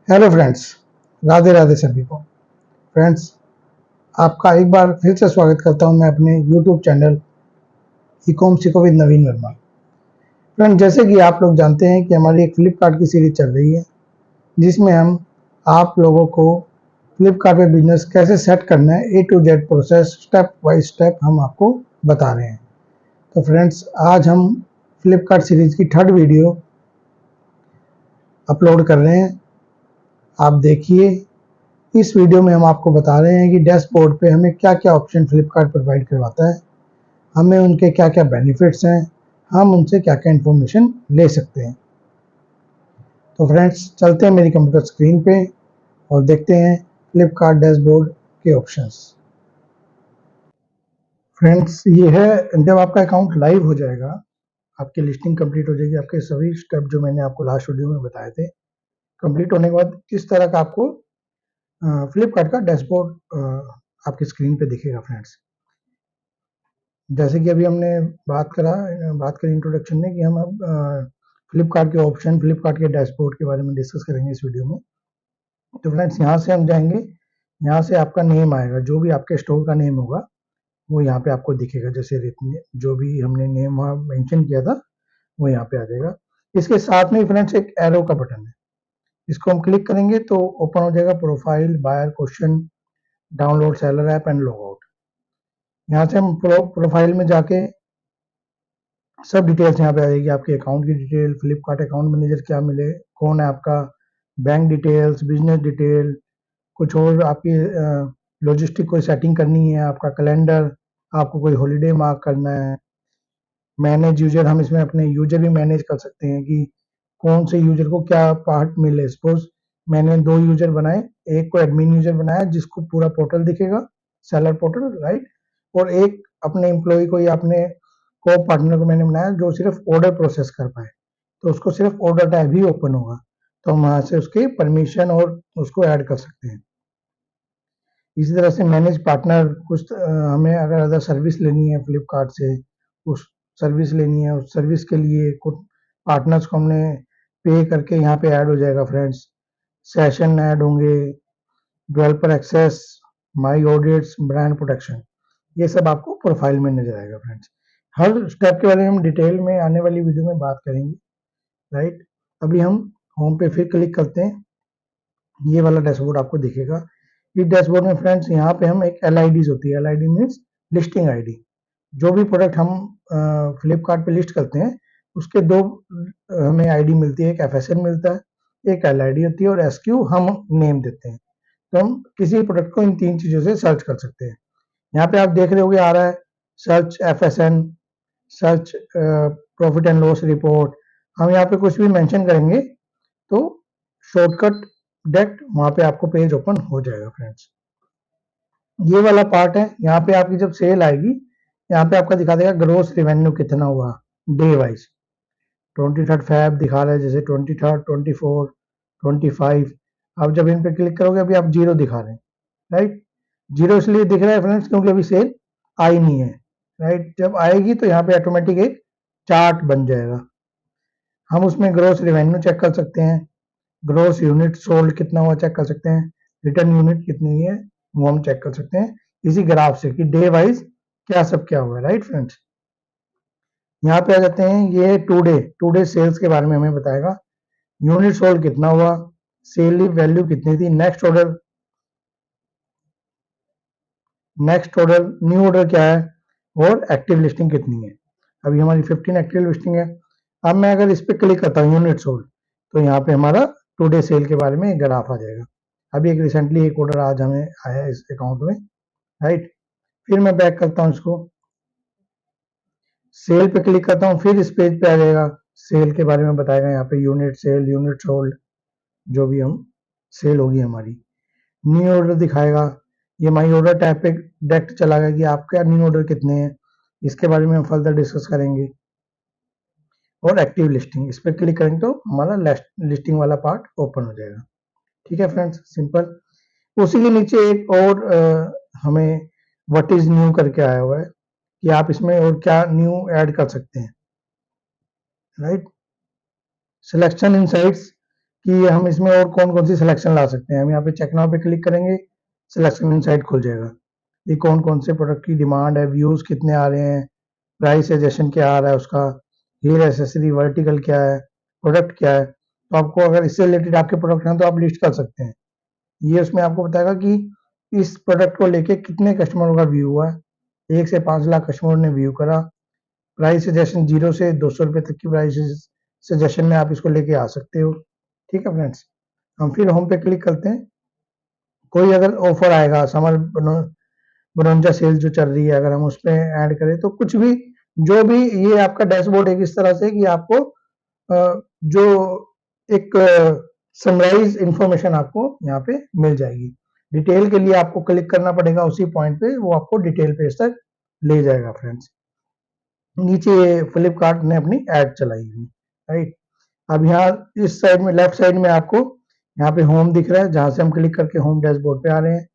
Hello friends, Radhe Radhe सभी को। Friends, आपका एक बार फिर से स्वागत करता हूं मैं अपने यूट्यूब चैनल ई-कॉम सीखो विद नवीन वर्मा। फ्रेंड्स, जैसे कि आप लोग जानते हैं कि हमारी एक फ्लिपकार्ट की सीरीज चल रही है जिसमें हम आप लोगों को फ्लिपकार्ट पे बिजनेस कैसे सेट करना है A to Z process step by step हम आपको बता रहे हैं। तो फ्रेंड्स, आज हम फ्लिपकार्ट सीरीज की थर्ड वीडियो अपलोड कर रहे हैं। आप देखिए, इस वीडियो में हम आपको बता रहे हैं कि डैशबोर्ड पे हमें क्या क्या ऑप्शन फ्लिपकार्ट प्रोवाइड करवाता है, हमें उनके क्या क्या बेनिफिट्स हैं, हम उनसे क्या क्या इन्फॉर्मेशन ले सकते हैं। तो फ्रेंड्स, चलते हैं मेरी कंप्यूटर स्क्रीन पे और देखते हैं फ्लिपकार्ट डैशबोर्ड के ऑप्शंस। फ्रेंड्स, ये है जब आपका अकाउंट लाइव हो जाएगा, आपकी लिस्टिंग कंप्लीट हो जाएगी, आपके सभी स्टेप जो मैंने आपको लास्ट वीडियो में बताए थे कंप्लीट होने के बाद किस तरह का आपको फ्लिपकार्ट का डैशबोर्ड आपकी स्क्रीन पे दिखेगा। फ्रेंड्स, जैसे कि अभी हमने बात करी इंट्रोडक्शन में कि हम अब फ्लिपकार्ट के ऑप्शन, फ्लिपकार्ट के डैशबोर्ड के बारे में डिस्कस करेंगे इस वीडियो में। तो फ्रेंड्स, यहाँ से हम जाएंगे, यहाँ से आपका नेम आएगा, जो भी आपके स्टोर का नेम होगा वो यहाँ पे आपको दिखेगा। जैसे जो भी हमने नेम वहाँ मेंशन किया था वो यहाँ पे आ जाएगा। इसके साथ में फ्रेंड्स एक एरो का बटन है, इसको हम क्लिक करेंगे तो ओपन हो जाएगा profile, buyer question, download seller app and log out. यहाँ से हम प्रोफाइल में जाके सब डिटेल्स यहाँ पे आ जाएगी, आपके अकाउंट की डिटेल, फ्लिपकार्ट अकाउंट मैनेजर क्या मिले, कौन है आपका, बैंक डिटेल्स, बिजनेस डिटेल, कुछ और आपकी लॉजिस्टिक कोई सेटिंग करनी है, आपका कैलेंडर, आपको कोई हॉलीडे मार्क करना है, मैनेज यूजर, हम इसमें अपने यूजर भी मैनेज कर सकते हैं कि कौन से यूजर को क्या पार्ट मिले। सपोज मैंने 2 यूजर बनाए, एक को एडमिन यूजर बनाया जिसको पूरा पोर्टल दिखेगा, सेलर पोर्टल, राइट, और एक अपने एम्प्लॉय को या अपने को पार्टनर को मैंने बनाया जो सिर्फ ऑर्डर प्रोसेस कर पाए, तो उसको सिर्फ ऑर्डर टैब ही ओपन होगा, तो हम वहां से उसके परमिशन और उसको ऐड कर सकते हैं। इसी तरह से मैनेज पार्टनर, कुछ हमें अगर अदर सर्विस लेनी है फ्लिपकार्ट से, उस सर्विस लेनी है, उस सर्विस के लिए कुछ पार्टनर्स को हमने पे करके यहाँ पे ऐड हो जाएगा। फ्रेंड्स, सेशन ऐड होंगे, डेवलपर एक्सेस, माई ऑडिट्स, ब्रांड प्रोटेक्शन, ये सब आपको प्रोफाइल में नजर आएगा। फ्रेंड्स, हर स्टेप के बारे में हम डिटेल में आने वाली वीडियो में बात करेंगे, राइट। अभी हम होम पे फिर क्लिक करते हैं, ये वाला डैशबोर्ड आपको दिखेगा। इस डैशबोर्ड में फ्रेंड्स यहाँ पे हम एक LIDs होती है, LID मीन्स लिस्टिंग आईडी। जो भी प्रोडक्ट हम फ्लिपकार्ट पे लिस्ट करते हैं उसके दो हमें आईडी मिलती है, एक FSN मिलता है, एक LID होती है, और SQ हम नेम देते हैं। तो हम किसी प्रोडक्ट को इन 3 चीजों से सर्च कर सकते हैं। यहाँ पे आप देख रहे होगे आ रहा है search FSN, search profit and loss report. हम यहाँ पे कुछ भी मेंशन करेंगे तो शॉर्टकट डायरेक्ट वहां पे आपको पेज ओपन हो जाएगा। फ्रेंड्स, ये वाला पार्ट है, यहाँ पे आपकी जब सेल आएगी यहाँ पे आपका दिखा देगा ग्रोस रेवेन्यू कितना हुआ डे वाइज। 23 Feb दिखा रहा है, जैसे 23, 24, 25। अब जब इन पे क्लिक करोगे अभी आप 0 दिखा रहे हैं, राइट। 0 इसलिए दिख रहा है फ्रेंड्स क्योंकि अभी सेल आई नहीं है, राइट। जब आएगी तो यहाँ पे ऑटोमेटिक एक चार्ट बन जाएगा, हम उसमें ग्रोस रेवेन्यू चेक कर सकते हैं, ग्रोस यूनिट सोल्ड कितना हुआ चेक कर सकते हैं, रिटर्न यूनिट कितनी है वो हम चेक कर सकते हैं इसी ग्राफ से कि डे वाइज क्या हुआ है, राइट। फ्रेंड्स, यहाँ पे आ जाते हैं, ये टू डे सेल्स के बारे में हमें बताएगा, यूनिट सोल्ड कितना हुआ, सेल वैल्यू कितनी थी, नेक्स्ट ऑर्डर न्यू ऑर्डर क्या है, और एक्टिव लिस्टिंग कितनी है। अभी हमारी 15 एक्टिव लिस्टिंग है। अब मैं अगर इस पे क्लिक करता हूँ यूनिट सोल्ड, तो यहाँ पे हमारा टुडे सेल के बारे में एक ग्राफ आ जाएगा। अभी एक रिसेंटली एक ऑर्डर आज हमें आया इस अकाउंट में, राइट। फिर मैं बैक करता हूँ इसको, सेल पे क्लिक करता हूँ, फिर इस पेज पे आ जाएगा, सेल के बारे में बताएगा, यहाँ पे यूनिट सेल, यूनिट सोल्ड, जो भी हम सेल होगी हमारी, न्यू ऑर्डर दिखाएगा। ये माई ऑर्डर टैब पे डायरेक्ट चला गया कि आपके न्यू ऑर्डर कितने हैं, इसके बारे में हम फर्दर डिस्कस करेंगे। और एक्टिव लिस्टिंग, इस पर क्लिक करेंगे तो हमारा लिस्टिंग वाला पार्ट ओपन हो जाएगा। ठीक है फ्रेंड्स, सिंपल। उसी के नीचे एक और हमें व्हाट इज न्यू करके आया हुआ है कि आप इसमें और क्या न्यू ऐड कर सकते हैं, राइट। सिलेक्शन इनसाइट्स, कि हम इसमें और कौन कौन सी सिलेक्शन ला सकते हैं। हम यहाँ पे चेक नाउ पे क्लिक करेंगे, सिलेक्शन इनसाइड खुल जाएगा। ये कौन कौन से प्रोडक्ट की डिमांड है, व्यूज कितने आ रहे हैं, प्राइस सजेशन क्या आ रहा है उसका, हेयर एसेसरी वर्टिकल क्या है, प्रोडक्ट क्या है। तो आपको अगर इससे रिलेटेड आपके प्रोडक्ट हैं तो आप लिस्ट कर सकते हैं। ये उसमें आपको बताएगा कि इस प्रोडक्ट को लेके कितने कस्टमरों का व्यू हुआ है। 1 से 5 लाख कस्टमरों ने व्यू करा। प्राइस सजेशन 0 से 200 रुपए तक की प्राइस सजेशन में आप इसको लेके आ सकते हो। ठीक है फ्रेंड्स, हम फिर होम पे क्लिक करते हैं। कोई अगर ऑफर आएगा, समर बनोंजा सेल जो चल रही है, अगर हम उस पर ऐड करें तो कुछ भी, जो भी, ये आपका डैशबोर्ड एक इस तरह से कि आपको जो एक समराइज इंफॉर्मेशन आपको यहाँ पे मिल जाएगी। डिटेल के लिए आपको क्लिक करना पड़ेगा उसी पॉइंट पे, वो आपको डिटेल पेज तक ले जाएगा फ्रेंड्स। नीचे फ्लिपकार्ट ने अपनी ऐड चलाई हुई, राइट। अब यहाँ इस साइड में, लेफ्ट साइड में आपको यहाँ पे होम दिख रहा है, जहां से हम क्लिक करके होम डैशबोर्ड पे आ रहे हैं।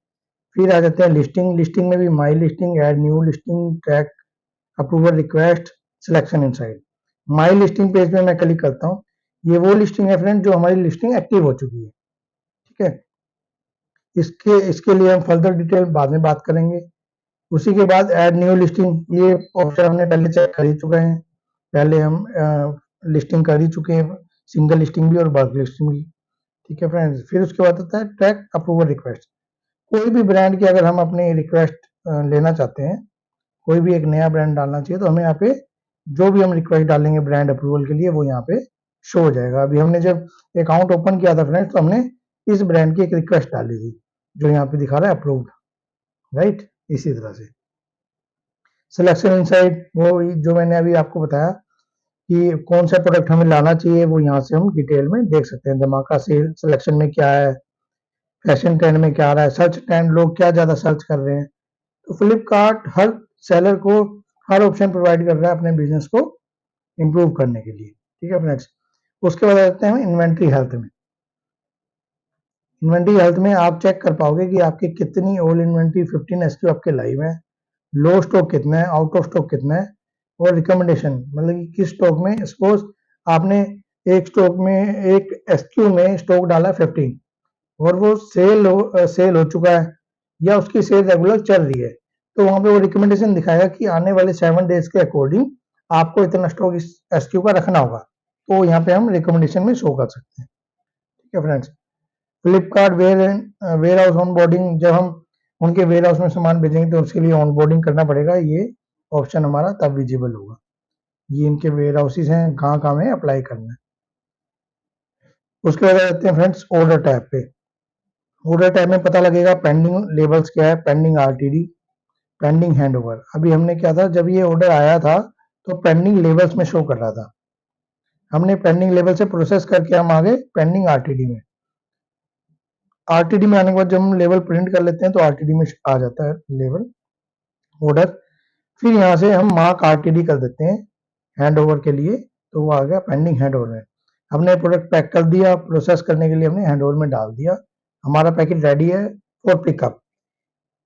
फिर आ जाते हैं लिस्टिंग। लिस्टिंग में भी my listing, add new listing, track, approval request, selection inside. My listing page में मैं क्लिक करता हूँ। ये वो लिस्टिंग है फ्रेंड जो हमारी लिस्टिंग एक्टिव हो चुकी है। ठीक है, इसके लिए हम फर्दर डिटेल बाद में बात करेंगे। उसी के बाद ऐड न्यू लिस्टिंग, ये ऑप्शन हमने पहले चेक कर ही चुके हैं। पहले हम लिस्टिंग कर ही चुके हैं, सिंगल लिस्टिंग भी और बल्क लिस्टिंग भी। ठीक है फ्रेंड्स, फिर उसके बाद आता है ट्रैक अप्रूवल रिक्वेस्ट। कोई भी ब्रांड की अगर हम अपनी रिक्वेस्ट लेना चाहते हैं, कोई भी एक नया ब्रांड डालना चाहिए, तो हमें यहाँ पे जो भी हम रिक्वेस्ट डालेंगे ब्रांड अप्रूवल के लिए, वो यहाँ पे शो हो जाएगा। अभी हमने जब अकाउंट ओपन किया था फ्रेंड्स, तो हमने इस ब्रांड की एक रिक्वेस्ट डाली थी, जो यहाँ पे दिखा रहा है अप्रूव्ड, राइट। इसी तरह से सिलेक्शन इनसाइड, वो जो मैंने अभी आपको बताया कि कौन सा प्रोडक्ट हमें लाना चाहिए, वो यहाँ से हम डिटेल में देख सकते हैं। धमाका सेल सिलेक्शन में क्या है, फैशन ट्रेंड में क्या आ रहा है, सर्च ट्रेंड, लोग क्या ज्यादा सर्च कर रहे हैं। तो फ्लिपकार्ट हर सेलर को हर ऑप्शन प्रोवाइड कर रहा है अपने बिजनेस को इंप्रूव करने के लिए। ठीक है फ्रेंड्स, उसके बाद आते हैं इन्वेंट्री हेल्थ में। इन्वेंट्री हेल्थ में आप चेक कर पाओगे कि आपकी कितनी ओल्ड इन्वेंट्री 15 एसक्यू आपके लाइव है, लो स्टॉक कितना है, आउट ऑफ स्टॉक कितना है, और रिकमेंडेशन, मतलब कि किस स्टॉक में, सपोज आपने एक स्टॉक में, एक एसक्यू में स्टॉक डाला 15 और वो सेल हो चुका है, या उसकी सेल रेगुलर चल रही है, तो वहां पे वो रिकमेंडेशन दिखाएगा कि आने वाले 7 डेज के अकॉर्डिंग आपको इतना स्टॉक इस एसक्यू का रखना होगा। तो यहाँ पे हम रिकमेंडेशन में शो कर सकते हैं। ठीक है friends, Flipkart warehouse onboarding, जब हम उनके वेयर हाउस में सामान भेजेंगे तो उसके लिए ऑन बोर्डिंग करना पड़ेगा, ये ऑप्शन हमारा तब विजिबल होगा। ये इनके वेयर हाउसेज हैं, कहाँ कहाँ में अप्लाई करना है। उसके बाद आते हैं फ्रेंड्स ऑर्डर टैब पे। ऑर्डर टैब में पता लगेगा पेंडिंग लेबल्स क्या है, पेंडिंग आरटीडी, पेंडिंग हैंडओवर। अभी हमने क्या था, जब ये ऑर्डर आया था तो पेंडिंग लेबल्स में शो कर रहा था। हमने पेंडिंग लेवल से प्रोसेस करके हम आ गए पेंडिंग आरटीडी में। आरटीडी में आने के बाद जब हम लेवल प्रिंट कर लेते हैं तो आरटीडी में आ जाता है लेवल ऑर्डर। फिर यहाँ से हम मार्क आरटीडी कर देते हैं हैंड ओवर के लिए, तो वो आ गया पेंडिंग हैंड ओवर में। हमने प्रोडक्ट पैक कर दिया, प्रोसेस करने के लिए हमने हैंड ओवर में डाल दिया, हमारा पैकेट रेडी है फॉर पिकअप।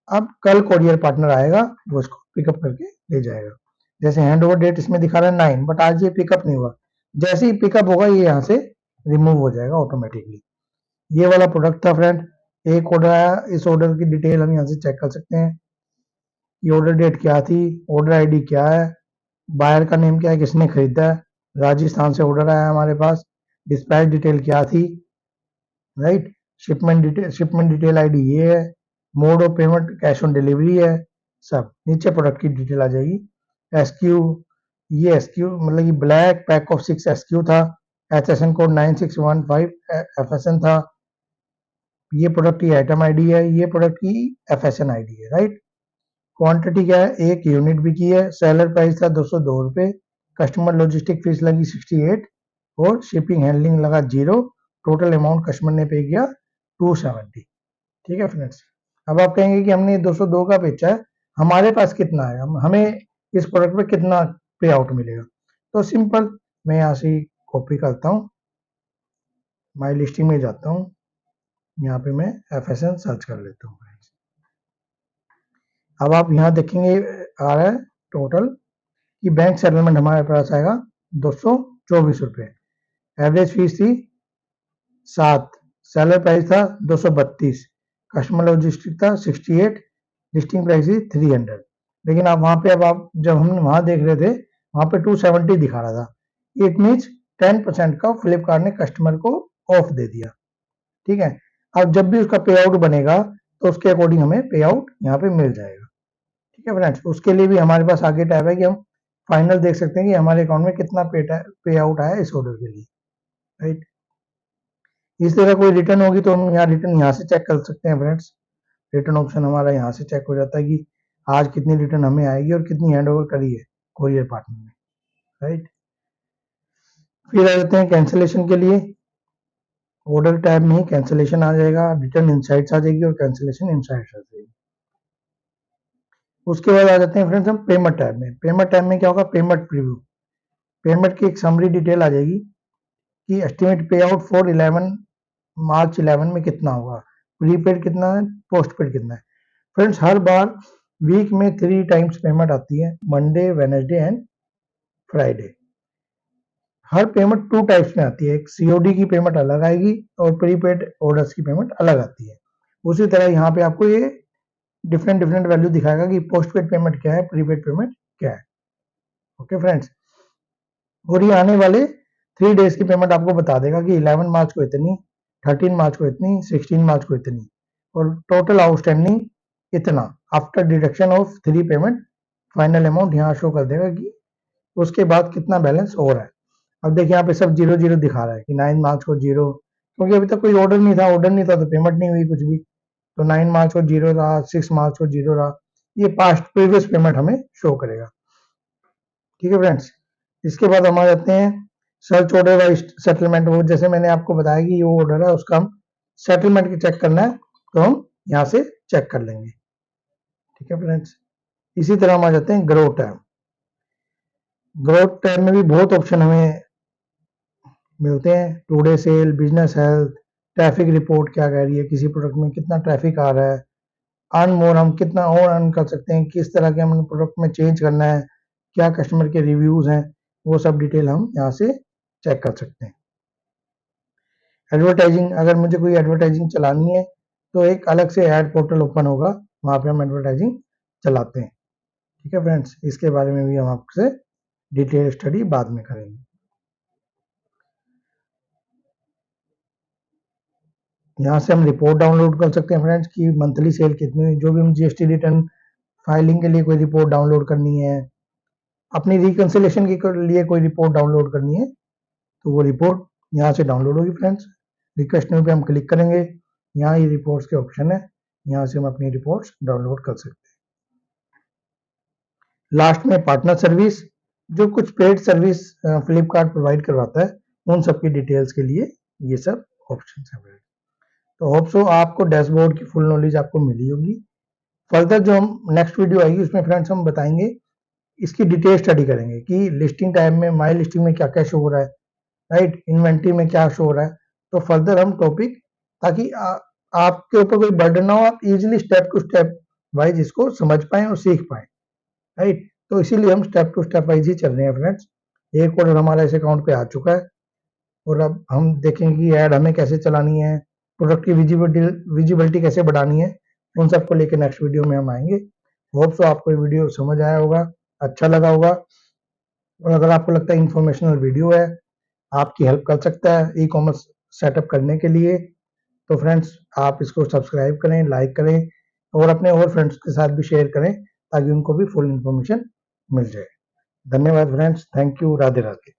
अब कल कोरियर पार्टनर आएगा, वो इसको पिकअप करके ले जाएगा। जैसे हैंड ओवर डेट इसमें दिखा रहा है 9, बट आज ये पिकअप नहीं हुआ। जैसे ही पिकअप होगा ये यहाँ से रिमूव हो जाएगा ऑटोमेटिकली। ये वाला प्रोडक्ट था फ्रेंड, एक ऑर्डर आया, इस ऑर्डर की डिटेल हम यहाँ से चेक कर सकते हैं। ये ऑर्डर डेट क्या थी, ऑर्डर आईडी क्या है, बायर का नेम क्या है, किसने खरीदा है, राजस्थान से ऑर्डर आया हमारे पास, डिस्पैच डिटेल क्या थी, राइट, शिपमेंट डिटेल आईडी ये है, mode of payment cash on delivery है, सब नीचे प्रोडक्ट की डिटेल आ जाएगी। एसक्यू, ये एसक्यू मतलब कि ब्लैक पैक ऑफ 6 एसक्यू था, एचएसएन कोड 9615 एफएसएन था। ये प्रोडक्ट की आइटम आईडी है, ये प्रोडक्ट की एफएसएन आईडी है, राइट। क्वांटिटी क्या है, 1 यूनिट बिकी है, सेलर प्राइस था 202 रुपए, कस्टमर लॉजिस्टिक फीस लगी 68 और शिपिंग हैंडलिंग लगा 0। टोटल अमाउंट कस्टमर ने पे किया 270। ठीक है फ्रेंड्स, अब आप कहेंगे कि हमने 202 का बेचा है, हमारे पास कितना है, हमें इस प्रोडक्ट पे कितना पे आउट मिलेगा। तो सिंपल, मैं यहाँ से कॉपी करता हूँ, माई लिस्टिंग में जाता हूँ, यहाँ पे मैं एफएसएन सर्च कर लेता हूँ। अब आप यहाँ देखेंगे आ रहा है टोटल कि बैंक सेटलमेंट हमारे पास आएगा 224 रुपए, एवरेज फीस थी 7, सेलर प्राइस था 232, कस्टमर लॉजिस्टिक था 68, लिस्टिंग प्राइस थी 300। लेकिन आप वहां पे आप जब हम वहां देख रहे थे वहां पे 270 दिखा रहा था। इट मीन्स 10% का फ्लिपकार्ट ने कस्टमर को ऑफ दे दिया। ठीक है, अब जब भी उसका पे आउट बनेगा तो उसके अकॉर्डिंग हमें पे आउट यहाँ पे मिल जाएगा। ठीक है फ्रेंड्स, उसके लिए भी हमारे पास आगे टैब है कि हम फाइनल देख सकते हैं कि हमारे अकाउंट में कितना पे आउट आया इस ऑर्डर के लिए। राइट, इस तरह कोई रिटर्न होगी तो हम यहाँ रिटर्न यहाँ से चेक कर सकते हैं फ्रेंड्स। रिटर्न ऑप्शन हमारा यहाँ से चेक हो जाता है कि आज कितनी रिटर्न हमें आएगी और कितनी हैंड ओवर करी है कोरियर पार्टनर ने। राइट, फिर आ जाते हैं कैंसिलेशन के लिए। ऑर्डर टैब में ही कैंसिलेशन आ जाएगा, रिटर्न इनसाइट्स आ जाएगी और कैंसिलेशन इनसाइट्स आ जाएगी। उसके बाद आ जाते हैं फ्रेंड्स हम पेमेंट टैब में। पेमेंट टैब में क्या होगा, पेमेंट प्रीव्यू। पेमेंट की एक समरी डिटेल आ जाएगी कि एस्टिमेट पे आउट फॉर 11 मार्च 11 में कितना होगा, प्रीपेड कितना है, पोस्ट पेड कितना है। फ्रेंड्स, हर बार वीक में 3 टाइम्स पेमेंट आती है, Monday, Wednesday and Friday. Her payment 2 types में आती है, एक सीओडी की पेमेंट अलग आएगी और प्रीपेड ऑर्डर्स की पेमेंट अलग आती है। उसी तरह यहाँ पे आपको ये डिफरेंट डिफरेंट वैल्यू दिखाएगा कि पोस्ट पेड पेमेंट क्या है, प्रीपेड पेमेंट क्या है। ओके फ्रेंड्स, और ये आने वाले 3 डेज की पेमेंट आपको बता देगा कि 11 मार्च को इतनी, 13 मार्च को इतनी, 16 मार्च को इतनी, और टोटल आउटस्टैंडिंग इतना after deduction of 3 payment. Final amount यहाँ शो कर देगा कि उसके बाद कितना बैलेंस हो रहा है। अब देखिए यहाँ पे सब 0 0 दिखा रहा है कि 9 मार्च को 0, क्योंकि अभी तक कोई ऑर्डर नहीं था, ऑर्डर नहीं था तो पेमेंट नहीं हुई कुछ भी। तो 9 मार्च को 0 रहा, 6 मार्च को 0 रहा। ये पास्ट प्रीवियस पेमेंट हमें शो करेगा। ठीक है फ्रेंड्स, इसके बाद हम आ जाते हैं सर्च ऑर्डर वाइज सेटलमेंट। वो जैसे मैंने आपको बताया कि ये ऑर्डर है उसका हम सेटलमेंट चेक करना है तो हम यहाँ से चेक कर लेंगे। ठीक है फ्रेंड्स, इसी तरह हम आ जाते हैं ग्रोथ टैब। ग्रोथ टैब में भी बहुत ऑप्शन हमें मिलते हैं, today sale, business health, traffic report क्या कह रही है, किसी प्रोडक्ट में कितना ट्रैफिक आ रहा है, अर्न मोर, हम कितना और अर्न कर सकते हैं, किस तरह के हमें प्रोडक्ट में चेंज करना है, क्या कस्टमर के रिव्यूज हैं, वो सब डिटेल हम यहाँ से चेक कर सकते हैं। एडवर्टाइजिंग, अगर मुझे कोई एडवर्टाइजिंग चलानी है तो एक अलग से ऐड पोर्टल ओपन होगा, वहां पे हम एडवर्टाइजिंग चलाते हैं। ठीक है फ्रेंड्स, इसके बारे में भी हम आपसे डिटेल स्टडी बाद में करेंगे। यहाँ से हम रिपोर्ट डाउनलोड कर सकते हैं फ्रेंड्स कि मंथली सेल कितनी हुई, जो भी हम जीएसटी रिटर्न फाइलिंग के लिए कोई रिपोर्ट डाउनलोड करनी है, अपनी रिकंसिलेशन के लिए कोई रिपोर्ट डाउनलोड करनी है तो वो रिपोर्ट यहाँ से डाउनलोड होगी फ्रेंड्स। रिक्वेस्ट न्यू पे हम क्लिक करेंगे, यहाँ ये रिपोर्ट्स के ऑप्शन है, यहाँ से हम अपनी रिपोर्ट्स डाउनलोड कर सकते हैं। लास्ट में पार्टनर सर्विस, जो कुछ पेड सर्विस फ्लिपकार्ट प्रोवाइड करवाता है उन सब की डिटेल्स के लिए ये सब ऑप्शन है। तो होप सो आपको डैशबोर्ड की फुल नॉलेज आपको मिली होगी। फर्दर जो हम नेक्स्ट वीडियो आएगी उसमें फ्रेंड्स हम बताएंगे, इसकी डिटेल स्टडी करेंगे कि लिस्टिंग टाइम में, माई लिस्टिंग में क्या क्या शो हो रहा है, राइट, इन्वेंट्री में क्या शो हो रहा है। तो फर्दर हम टॉपिक, ताकि आपके ऊपर कोई बर्डन ना हो, आप easily step to step wise इसको समझ पाएं और सीख पाएं। राइट, तो इसीलिए हम स्टेप टू स्टेप वाइज ही चल रहे हैं फ्रेंड्स। एक ऑर्डर हमारा इस अकाउंट पे आ चुका है और अब हम देखेंगे कि ऐड हमें कैसे चलानी है, प्रोडक्ट की विजिबिलिटी कैसे बढ़ानी है, उन सबको लेकर नेक्स्ट वीडियो में हम आएंगे। होप सो आपको ये वीडियो समझ आया होगा, अच्छा लगा होगा, और अगर आपको लगता है इंफॉर्मेशनल वीडियो है, आपकी हेल्प कर सकता है ई कॉमर्स सेटअप करने के लिए, तो फ्रेंड्स आप इसको सब्सक्राइब करें, लाइक करें और अपने और फ्रेंड्स के साथ भी शेयर करें ताकि उनको भी फुल इंफॉर्मेशन मिल जाए। धन्यवाद friends, thank you, Radhe Radhe.